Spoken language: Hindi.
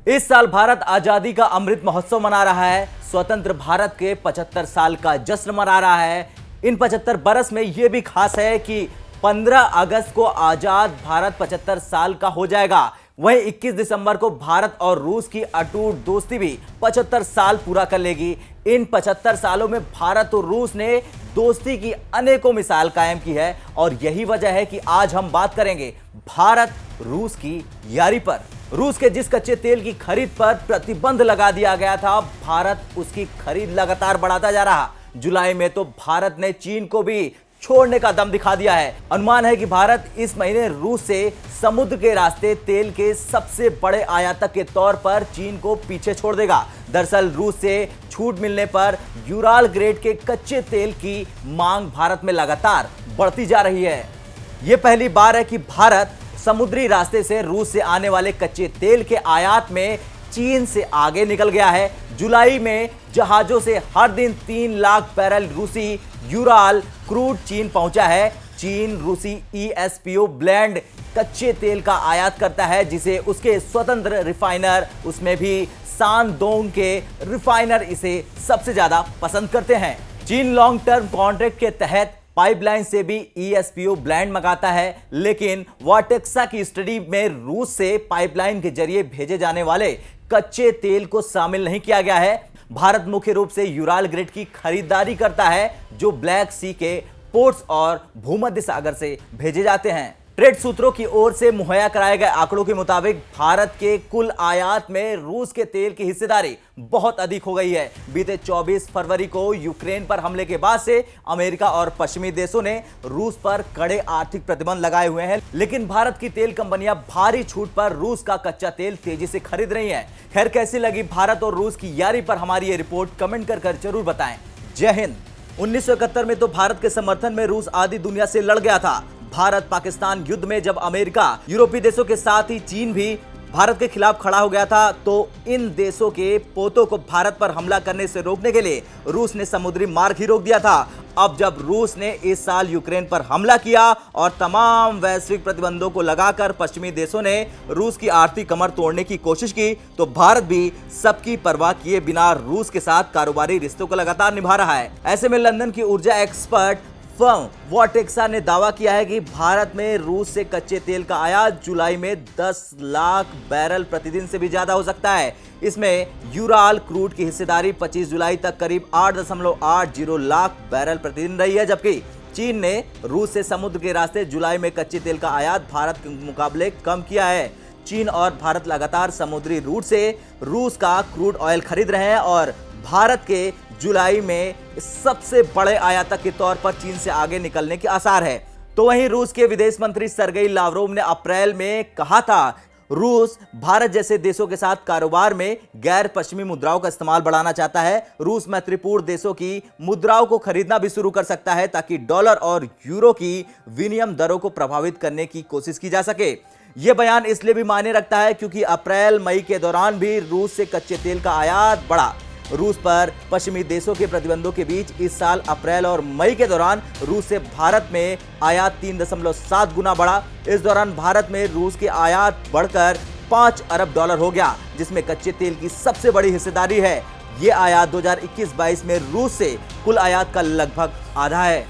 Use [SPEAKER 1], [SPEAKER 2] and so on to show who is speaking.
[SPEAKER 1] इस साल भारत आजादी का अमृत महोत्सव मना रहा है। स्वतंत्र भारत के 75 साल का जश्न मना रहा है। इन 75 बरस में यह भी खास है कि 15 अगस्त को आजाद भारत 75 साल का हो जाएगा। वहीं 21 दिसंबर को भारत और रूस की अटूट दोस्ती भी 75 साल पूरा कर लेगी। इन 75 सालों में भारत और रूस ने दोस्ती की अनेकों मिसाल कायम की है और यही वजह है कि आज हम बात करेंगे भारत रूस की यारी पर। रूस के जिस कच्चे तेल की खरीद पर प्रतिबंध लगा दिया गया था, भारत उसकी खरीद लगातार बढ़ाता जा रहा। जुलाई में तो भारत ने चीन को भी छोड़ने का दम दिखा दिया है। अनुमान है कि भारत इस महीने रूस से समुद्र के रास्ते तेल के सबसे बड़े आयातक के तौर पर चीन को पीछे छोड़ देगा। दरअसल रूस से छूट मिलने पर यूराल ग्रेड के कच्चे तेल की मांग भारत में लगातार बढ़ती जा रही है। यह पहली बार है कि भारत समुद्री रास्ते से रूस से आने वाले कच्चे तेल के आयात में चीन से आगे निकल गया है। जुलाई में जहाजों से हर दिन 3 लाख बैरल रूसी यूराल क्रूड चीन पहुंचा है। चीन रूसी ESPO ब्लेंड कच्चे तेल का आयात करता है, जिसे उसके स्वतंत्र रिफाइनर, उसमें भी शानडोंग के रिफाइनर इसे सबसे ज्यादा पसंद करते हैं। चीन लॉन्ग टर्म कॉन्ट्रैक्ट के तहत पाइपलाइन से भी ESPO ब्लेंड मंगाता है, लेकिन वाटेक्सा की स्टडी में रूस से पाइपलाइन के जरिए भेजे जाने वाले कच्चे तेल को शामिल नहीं किया गया है। भारत मुख्य रूप से यूराल ग्रेड की खरीदारी करता है, जो ब्लैक सी के पोर्ट्स और भूमध्य सागर से भेजे जाते हैं। ट्रेड सूत्रों की ओर से मुहैया कराए गए आंकड़ों के मुताबिक भारत के कुल आयात में रूस के तेल की हिस्सेदारी बहुत अधिक हो गई है। बीते 24 फरवरी को यूक्रेन पर हमले के बाद से अमेरिका और पश्चिमी देशों ने रूस पर कड़े आर्थिक प्रतिबंध लगाए हुए हैं, लेकिन भारत की तेल कंपनियां भारी छूट पर रूस का कच्चा तेल तेजी से खरीद रही हैं। खैर, कैसी लगी भारत और रूस की यारी पर हमारी ये रिपोर्ट कमेंट कर जरूर बताएं। जय हिंद। 1971 में तो भारत के समर्थन में रूस आधी दुनिया से लड़ गया था। भारत पाकिस्तान युद्ध में जब अमेरिका, यूरोपीय देशों के साथ ही चीन भी भारत के खिलाफ खड़ा हो गया था, तो इन देशों के पोतों को भारत पर हमला करने से रोकने के लिए रूस ने समुद्री मार्ग ही रोक दिया था। अब जब रूस ने इस साल यूक्रेन पर हमला किया और तमाम वैश्विक प्रतिबंधों को लगाकर पश्चिमी देशों ने रूस की आर्थिक कमर तोड़ने की कोशिश की, तो भारत भी सबकी परवाह किए बिना रूस के साथ कारोबारी रिश्तों को लगातार निभा रहा है। ऐसे में लंदन की ऊर्जा एक्सपर्ट फर्म वाटेक्सा ने दावा किया है कि भारत में रूस से कच्चे तेल का आयात जुलाई में 10 लाख बैरल प्रतिदिन से भी ज्यादा हो सकता है। इसमें यूराल क्रूड की हिस्सेदारी 25 जुलाई तक करीब 8.80 लाख बैरल प्रतिदिन रही है, जबकि चीन ने रूस से समुद्र के रास्ते जुलाई में कच्चे तेल का आयात भारत के मुकाबले कम किया है। चीन और भारत लगातार समुद्री रूट से रूस का क्रूड ऑयल खरीद रहे हैं और भारत के जुलाई में सबसे बड़े आयातक के तौर पर चीन से आगे निकलने के आसार है। तो वहीं रूस के विदेश मंत्री सर्गेई लावरोव ने अप्रैल में कहा था, रूस भारत जैसे देशों के साथ कारोबार में गैर पश्चिमी मुद्राओं का इस्तेमाल बढ़ाना चाहता है। रूस मैत्रीपूर्ण देशों की मुद्राओं को खरीदना भी शुरू कर सकता है, ताकि डॉलर और यूरो की विनिमय दरों को प्रभावित करने की कोशिश की जा सके। यह बयान इसलिए भी मायने रखता है क्योंकि अप्रैल मई के दौरान भी रूस से कच्चे तेल का आयात बढ़ा। रूस पर पश्चिमी देशों के प्रतिबंधों के बीच इस साल अप्रैल और मई के दौरान रूस से भारत में आयात 3.7 गुना बढ़ा। इस दौरान भारत में रूस के आयात बढ़कर $5 अरब हो गया, जिसमें कच्चे तेल की सबसे बड़ी हिस्सेदारी है। ये आयात 2021-22 में रूस से कुल आयात का लगभग आधा है।